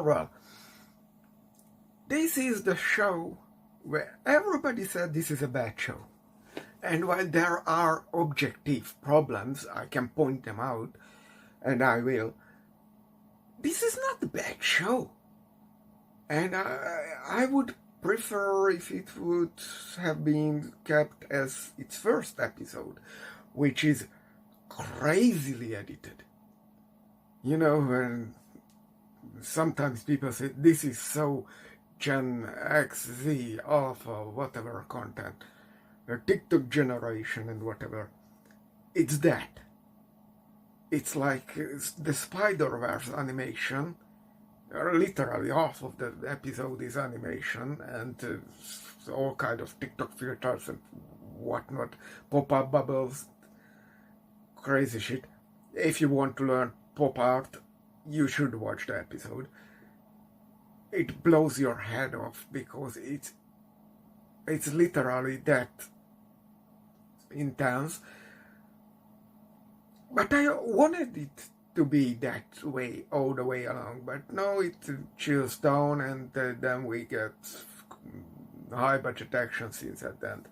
Well, this is the show where everybody said this is a bad show. And while there are objective problems, I can point them out, and I will. This is not a bad show. And I would prefer if it would have been kept as its first episode, which is crazily edited. You know, when sometimes people say, this is so Gen X, Z, Alpha, whatever content, the TikTok generation and whatever. It's that. It's like the Spider-Verse animation. Literally half of the episode is animation, and all kind of TikTok filters and whatnot, pop-up bubbles, crazy shit. If you want to learn pop art, you should watch the episode. It blows your head off because it's literally that intense. But I wanted it to be that way all the way along, but no, it chills down, and then we get high budget action scenes at the end.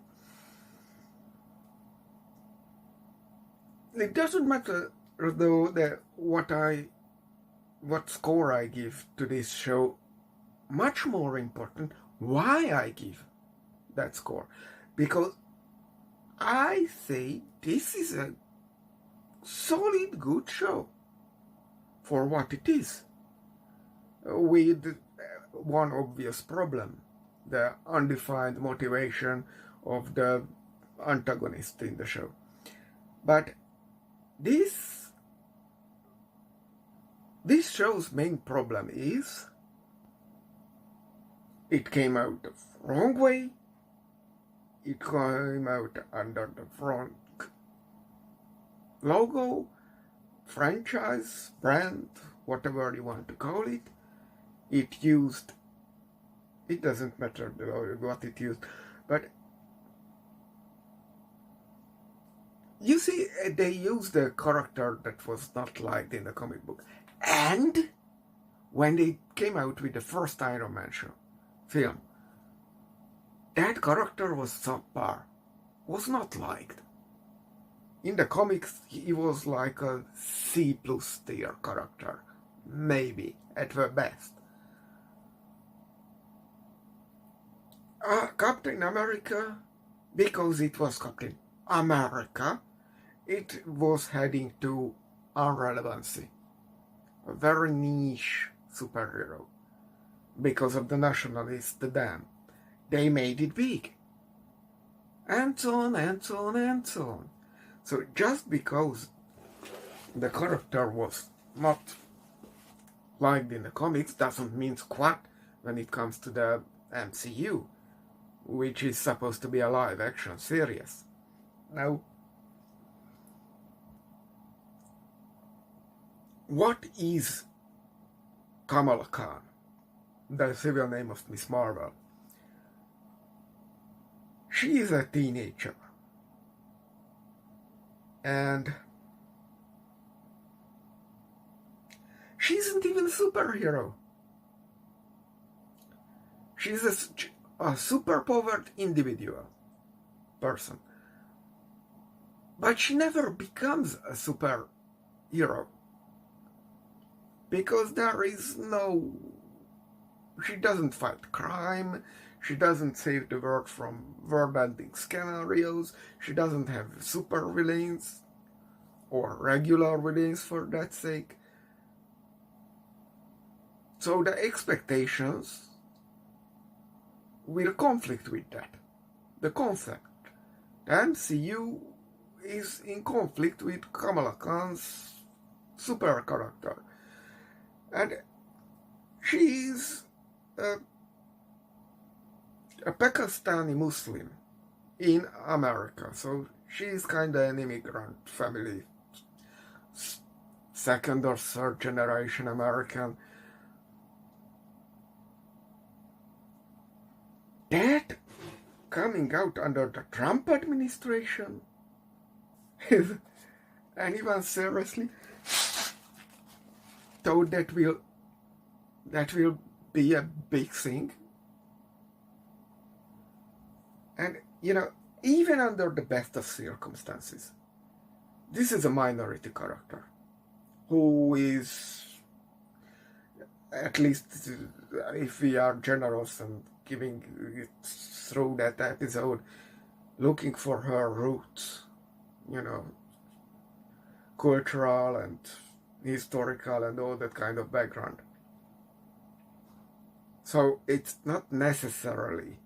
It doesn't matter though what score I give to this show. Much more important, why I give that score, because I say this is a solid, good show for what it is, with one obvious problem: the undefined motivation of the antagonist in the show. But this show's main problem is it came out the wrong way. It came out under the wrong logo, franchise, brand, whatever you want to call it. It doesn't matter what it used, but you see, they used a character that was not liked in the comic book. And when they came out with the first Iron Man film, that character was subpar, was not liked. In the comics, he was like a C+ tier character, maybe, at the best. Captain America, because it was Captain America, it was heading to irrelevancy. A very niche superhero. Because of the nationalists, then. They made it big. And so on, and so on, and so on. So just because the character was not liked in the comics doesn't mean squat when it comes to the MCU, which is supposed to be a live-action series. Now, what is Kamala Khan, the civil name of Miss Marvel? She is a teenager. And she isn't even a superhero. She's a super-powered individual person. But she never becomes a superhero. Because there is no... She doesn't fight crime. She doesn't save the world from world-ending scenarios. She doesn't have super villains, or regular villains for that sake. So the expectations will conflict with that. The concept. The MCU is in conflict with Kamala Khan's super character. And she is a Pakistani Muslim in America, so she's kind of an immigrant family, second or third generation American. That coming out under the Trump administration? Is anyone seriously thought that will that will be a big thing. And, even under the best of circumstances, this is a minority character who is, at least if we are generous and giving it through that episode, looking for her roots, cultural and historical and all that kind of background. So it's not necessarily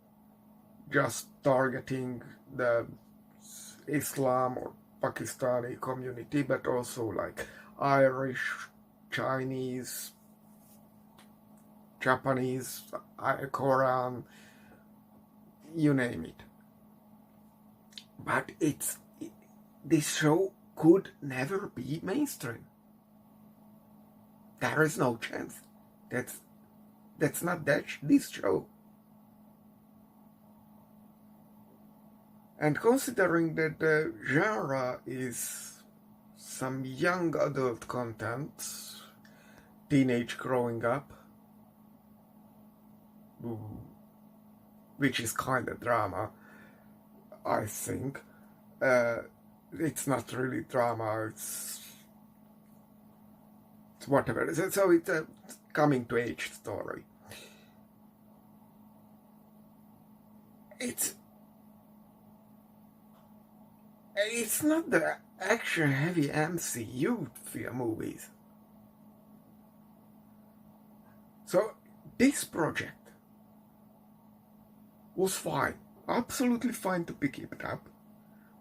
just targeting the Islam or Pakistani community, but also like Irish, Chinese, Japanese, Korean, you name it. But this show could never be mainstream. There is no chance. That's not this show. And considering that the genre is some young adult content, teenage growing up, which is kind of drama, I think. It's not really drama, it's whatever. So it's a coming to age story. It's not the action-heavy MCU movies. So this project was fine, absolutely fine to pick it up,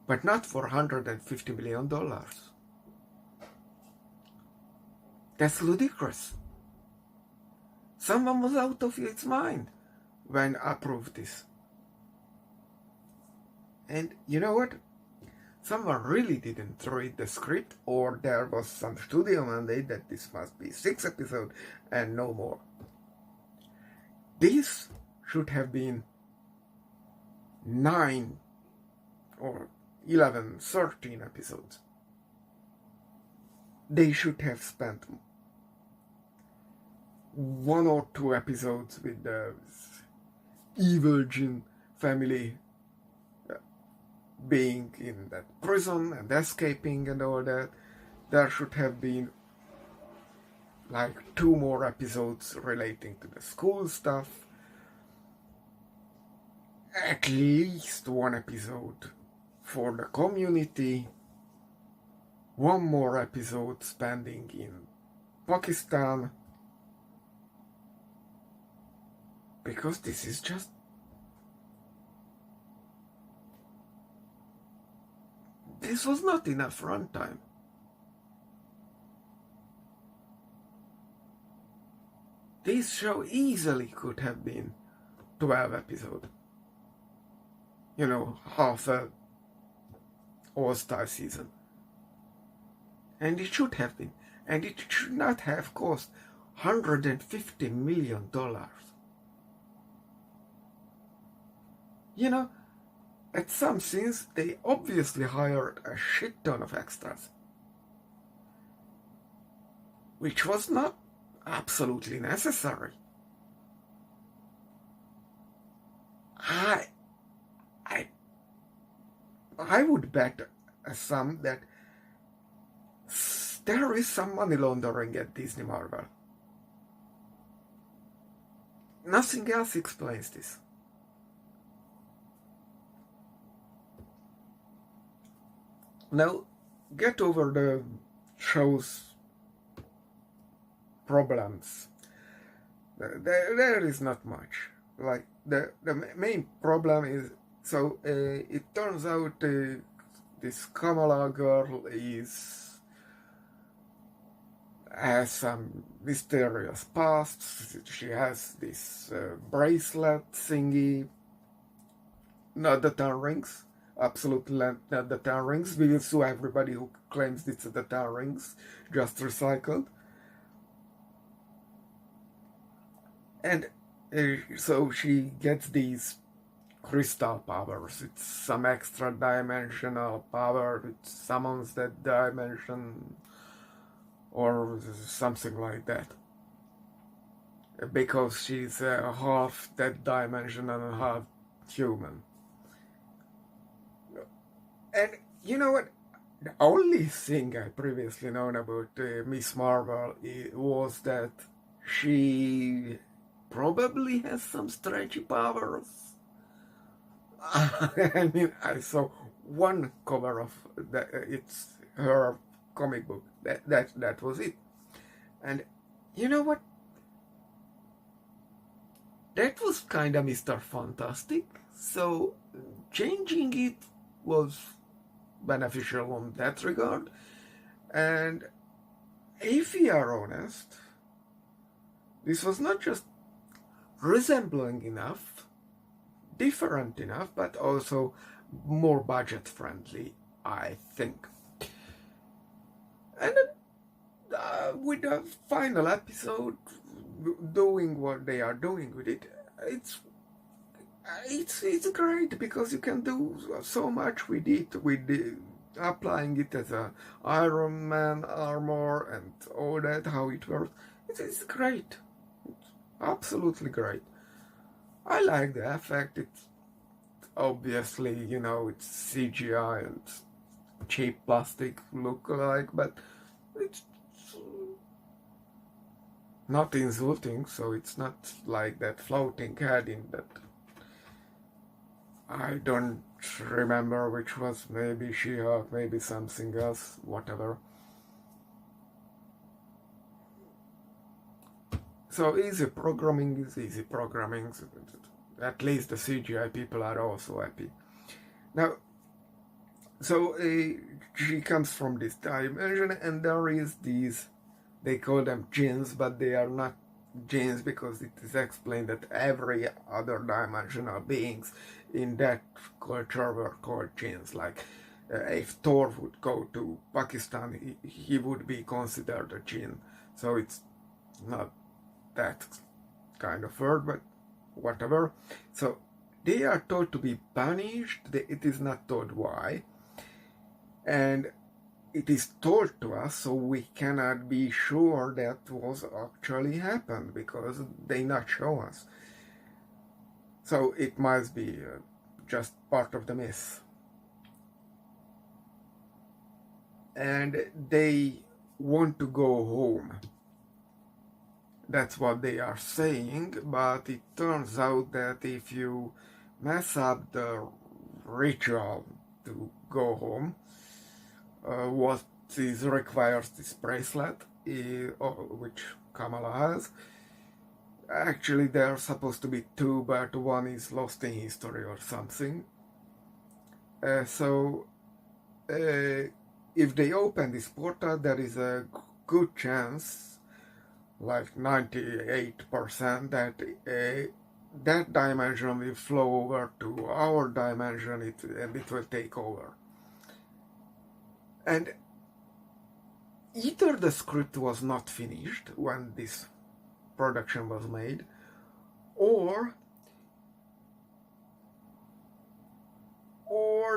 but not for $150 million. That's ludicrous. Someone was out of its mind when approved this. And you know what? Someone really didn't read the script, or there was some studio mandate that this must be 6 episodes and no more. This should have been 9 or 11, 13 episodes. They should have spent 1 or 2 episodes with the evil Jin family being in that prison and escaping and all that. There should have been like 2 more episodes relating to the school stuff. At least 1 episode for the community. 1 more episode spending in Pakistan. Because this is just... this was not enough runtime. This show easily could have been 12 episodes. Half a all-star season. And it should have been. And it should not have cost $150 million. At some scenes, they obviously hired a shit ton of extras. Which was not absolutely necessary. I would bet some that there is some money laundering at Disney Marvel. Nothing else explains this. Now, get over the show's problems. There is not much. Like, the main problem is, so it turns out this Kamala girl has some mysterious past. She has this bracelet thingy, not the 10 rings. Absolutely not the 10 rings. We will sue everybody who claims it's the 10 rings, just recycled. And so she gets these crystal powers. It's some extra dimensional power. It summons that dimension or something like that. because she's half that dimension and half human. And you know what? The only thing I previously known about Miss Marvel was that she probably has some stretchy powers. I mean, I saw one cover of it's her comic book. That was it. And you know what? That was kind of Mr. Fantastic. So changing it was beneficial in that regard. And if we are honest, this was not just resembling enough, different enough, but also more budget friendly, I think. And with the final episode doing what they are doing with it, it's great because you can do so much with it, with applying it as a Iron Man armor and all that, how it works. It's great. It's absolutely great. I like the effect. It's obviously, it's CGI and cheap plastic look alike, but it's not insulting, so it's not like that floating head in that. I don't remember which was, maybe She-Hulk, maybe something else, whatever. So easy programming is easy programming. At least the CGI people are also happy. Now, so she comes from this dimension, and there is these, they call them jinns, but they are not jinns because it is explained that every other dimensional beings in that culture were called jinns. Like if Thor would go to Pakistan, he would be considered a jinn. So it's not that kind of word, but whatever. So they are told to be punished. It is not told why. And it is told to us, so we cannot be sure that was actually happened because they not show us. So it must be just part of the myth. And they want to go home. That's what they are saying, but it turns out that if you mess up the ritual to go home, what is requires this bracelet, which Kamala has. Actually, there are supposed to be two, but one is lost in history or something. So if they open this portal, there is a good chance, like 98%, that that dimension will flow over to our dimension, and it will take over. And either the script was not finished when this production was made, or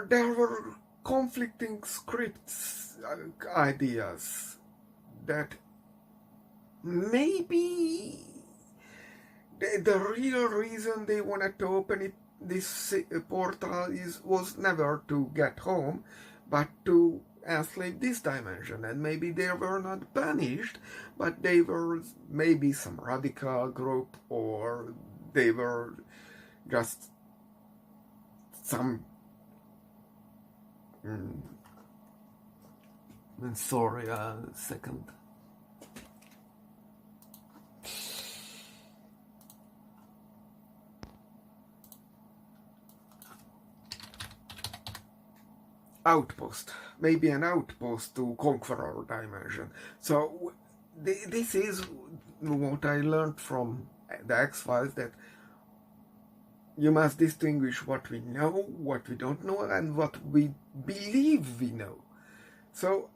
there were conflicting scripts ideas that maybe the real reason they wanted to open this portal was never to get home, but to enslave this dimension. And maybe they were not banished, but they were maybe some radical group, or they were just some sorry, a second. Outpost, maybe an outpost to conquer our dimension. So this is what I learned from the X-Files, that you must distinguish what we know, what we don't know, and what we believe we know. So,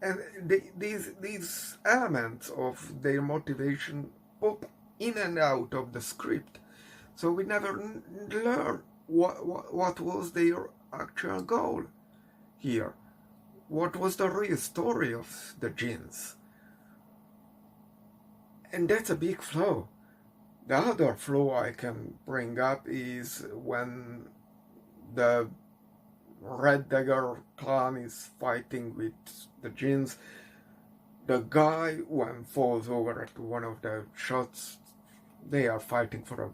and these elements of their motivation pop in and out of the script. So we never learn what was their actual goal here. What was the real story of the jinns? And that's a big flaw. The other flaw I can bring up is when the Red Dagger clan is fighting with the Jinns. The guy, when falls over at one of the shots, they are fighting for a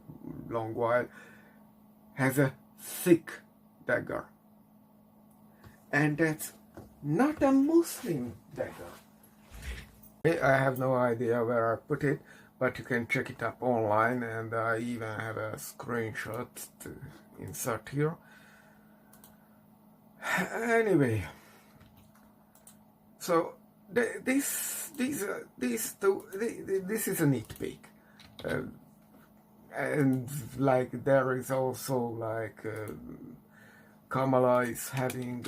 long while, has a thick dagger. And that's not a Muslim dagger. I have no idea where I put it, but you can check it up online, and I even have a screenshot to insert here. Anyway, so this is a nitpick, and like there is also like Kamala is having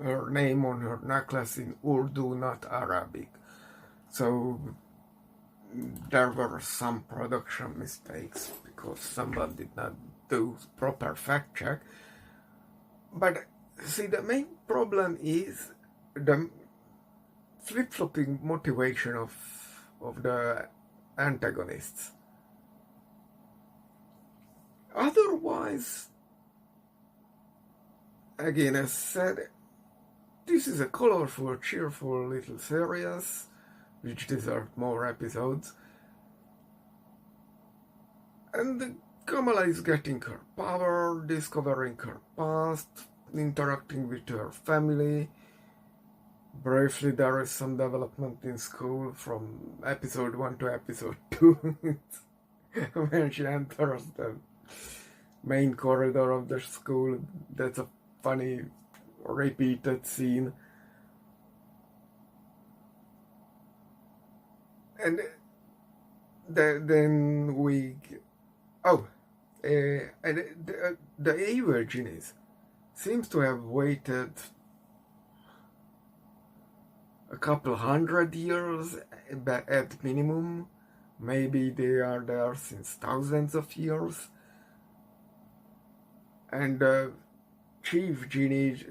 her name on her necklace in Urdu, not Arabic, so there were some production mistakes because someone did not do proper fact check. But see, the main problem is the flip-flopping motivation of the antagonists. Otherwise, again, as said, this is a colorful, cheerful little series which deserved more episodes. And Kamala is getting her power, discovering her past, interacting with her family. Briefly, there is some development in school from episode 1 to episode 2 when she enters the main corridor of the school. That's a funny repeated scene. And then we... and the evil genies seems to have waited a couple hundred years at minimum. Maybe they are there since thousands of years. And the chief genie,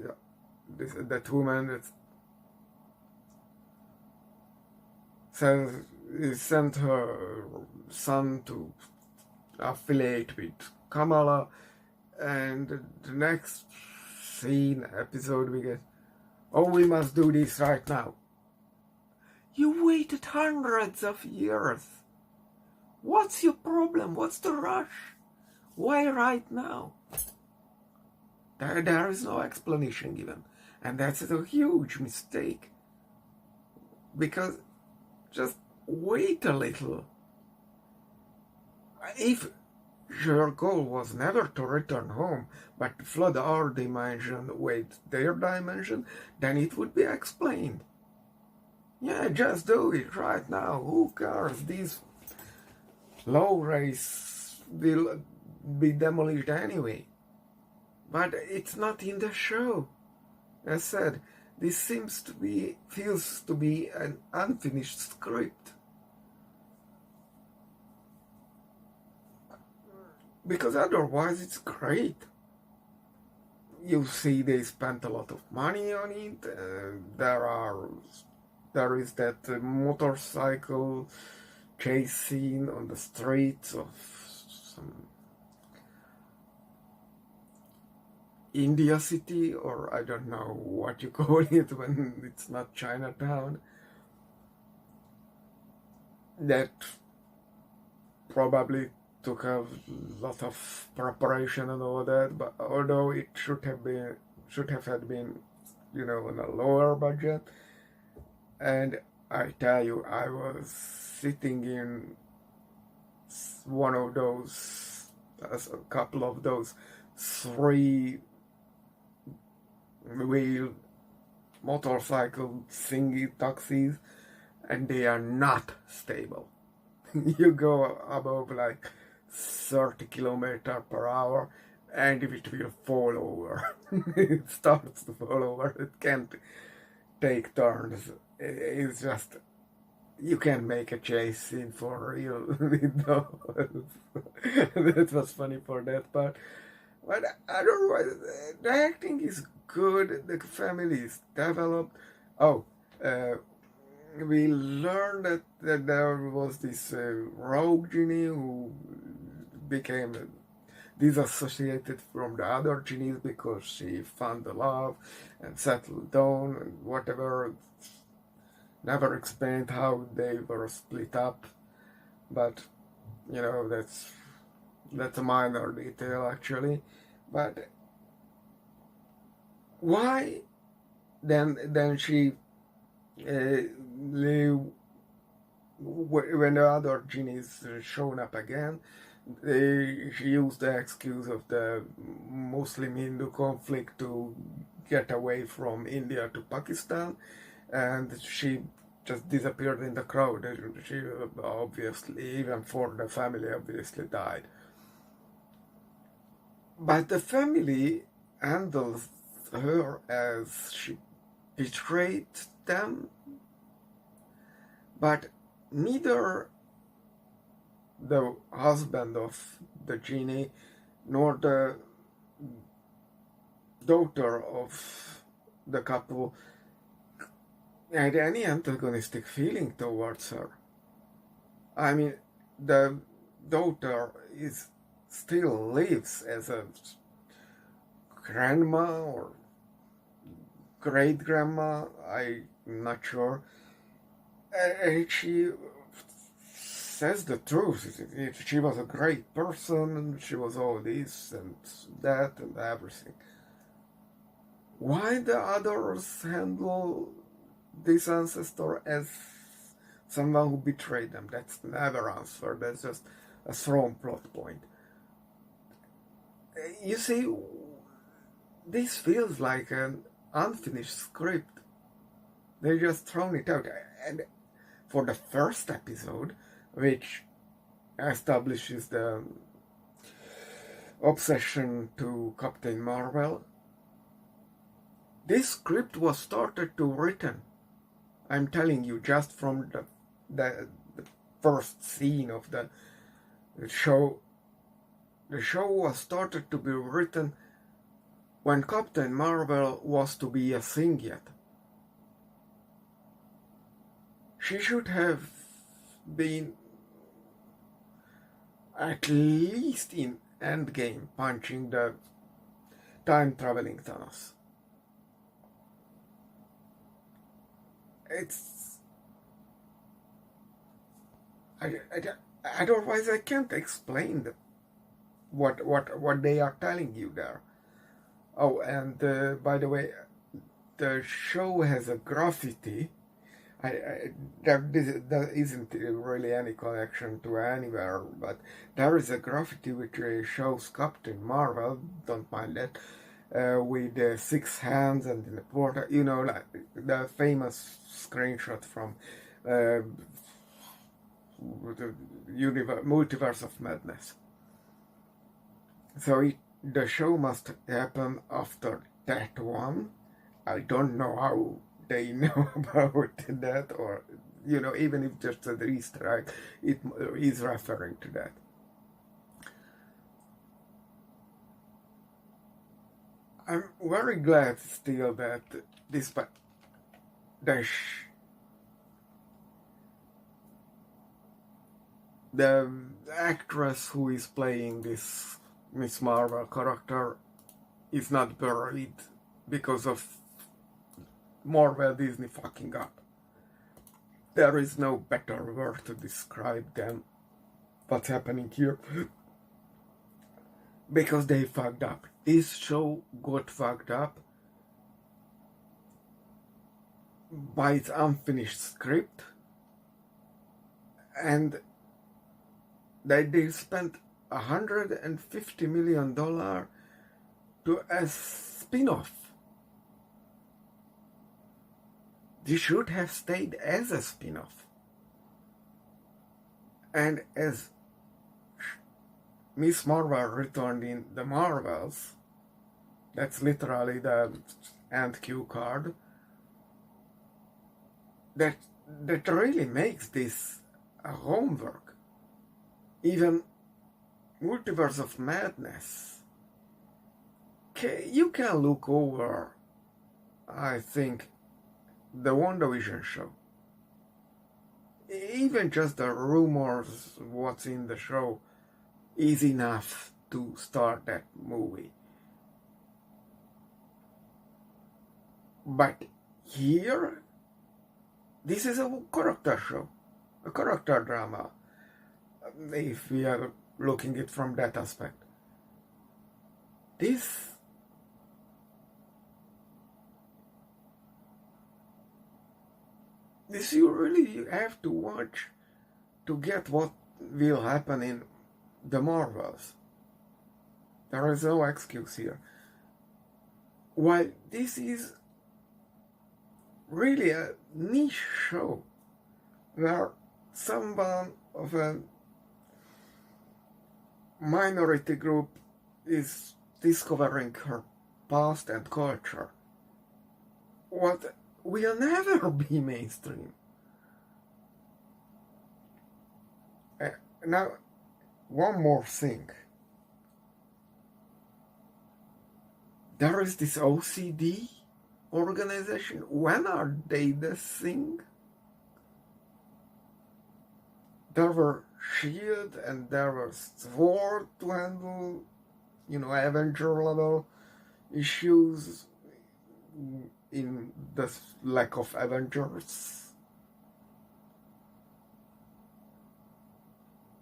that woman that says, sent her son to affiliate with Kamala, and the next episode we get, oh, we must do this right now. You waited hundreds of years. What's your problem? What's the rush? Why right now? There is no explanation given, and that's a huge mistake, because just wait a little. If your goal was never to return home, but to flood our dimension with their dimension, then it would be explained. Yeah, just do it right now. Who cares? These low rays will be demolished anyway. But it's not in the show. As said, this feels to be an unfinished script. Because otherwise it's great. You see, they spent a lot of money on it. There is that motorcycle chase scene on the streets of some India city, or I don't know what you call it when it's not Chinatown. That probably took a lot of preparation and all that, but although it should have been, on a lower budget. And I tell you, I was sitting in one of those, a couple of those 3-wheel motorcycle thingy taxis, and they are not stable. You go above like 30 kilometers per hour and it will fall over. It starts to fall over. It can't take turns. It's just, you can't make a chase scene for real with those. That was funny for that part. But otherwise, the acting is good. The family is developed. we learned that there was this rogue genie who became disassociated from the other genies because she found the love and settled down and whatever. Never explained how they were split up, but that's a minor detail actually. But why then she when the other genies shown up again, she used the excuse of the Muslim-Hindu conflict to get away from India to Pakistan, and she just disappeared in the crowd. She obviously, even for the family, obviously died. But the family handles her as she betrayed them, but neither the husband of the genie nor the daughter of the couple had any antagonistic feeling towards her. I mean, the daughter still lives as a grandma or great grandma, I'm not sure. And she says the truth. She was a great person, and she was all this and that and everything. Why the others handle this ancestor as someone who betrayed them? That's never answered. That's just a thrown plot point. You see, this feels like an unfinished script. They just thrown it out. And for the first episode, which establishes the obsession to Captain Marvel, this script was started to written. I'm telling you, just from the first scene of the show. The show was started to be written when Captain Marvel was to be a thing yet. She should have been at least in Endgame punching the time-traveling Thanos. Otherwise I can't explain what they are telling you there. Oh, and by the way, the show has a graffiti. There isn't really any connection to anywhere, but there is a graffiti which shows Captain Marvel, don't mind that, with 6 hands and in the portal, like the famous screenshot from the Multiverse of Madness. So the show must happen after that one. I don't know how they know about that, or even if just an Easter egg, it is referring to that. I'm very glad still that despite the actress who is playing this Miss Marvel character is not buried because of Marvel Disney fucking up. There is no better word to describe than what's happening here. Because they fucked up. This show got fucked up by its unfinished script, and they spent $150 million to a spin-off. This should have stayed as a spin-off. And as Miss Marvel returned in the Marvels, that's literally the end cue card, that really makes this a homework. Even Multiverse of Madness, you can look over, I think, the WandaVision show. even just the rumors, what's in the show, is enough to start that movie. But here, this is a character show, a character drama, if we are looking at it from that aspect. This you really have to watch to get what will happen in the Marvels. There is no excuse here. While this is really a niche show where someone of a minority group is discovering her past and culture, what will never be mainstream. Now, one more thing. There is this OCD organization. When are they the thing? There were SHIELD and there was SWORD to handle, Avenger level issues in the lack of Avengers.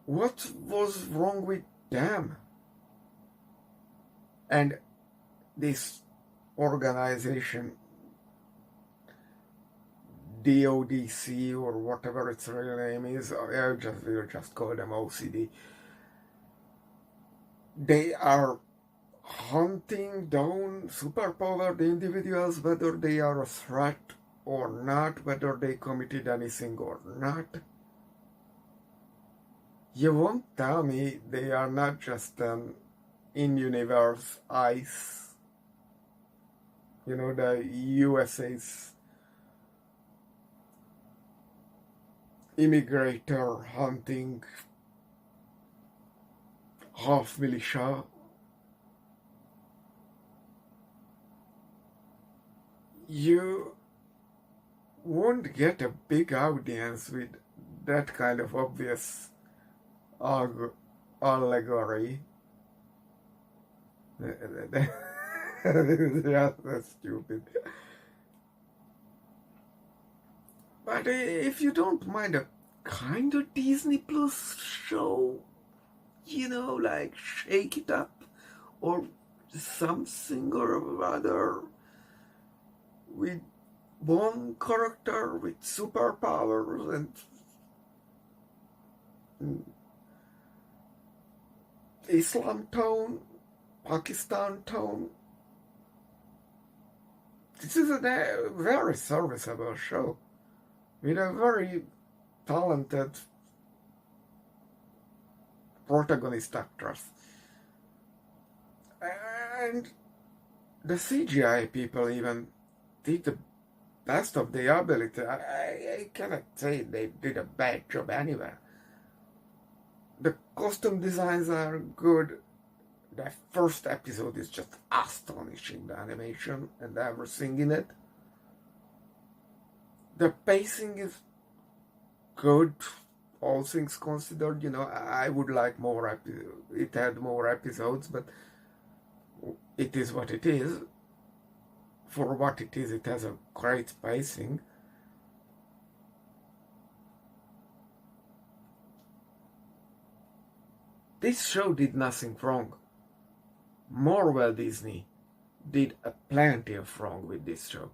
What was wrong with them? And this organization, DODC or whatever its real name is, we'll just call them OCD. They are hunting down superpowered individuals, whether they are a threat or not, whether they committed anything or not. You won't tell me they are not just an in-universe ICE, the USA's immigrator hunting half militia. You won't get a big audience with that kind of obvious allegory. That's stupid. But if you don't mind a kind of Disney Plus show, like Shake It Up or something or other, with one character with superpowers and Islam tone, Pakistan tone. This is a very serviceable show with a very talented protagonist actress. And the CGI people even did the best of their ability. I cannot say they did a bad job anywhere. The costume designs are good. The first episode is just astonishing, the animation and everything in it. The pacing is good, all things considered. I would like more it had more episodes, but it is what it is. For what it is, it has a great pacing. This show did nothing wrong. Marvel Disney did a plenty of wrong with this show,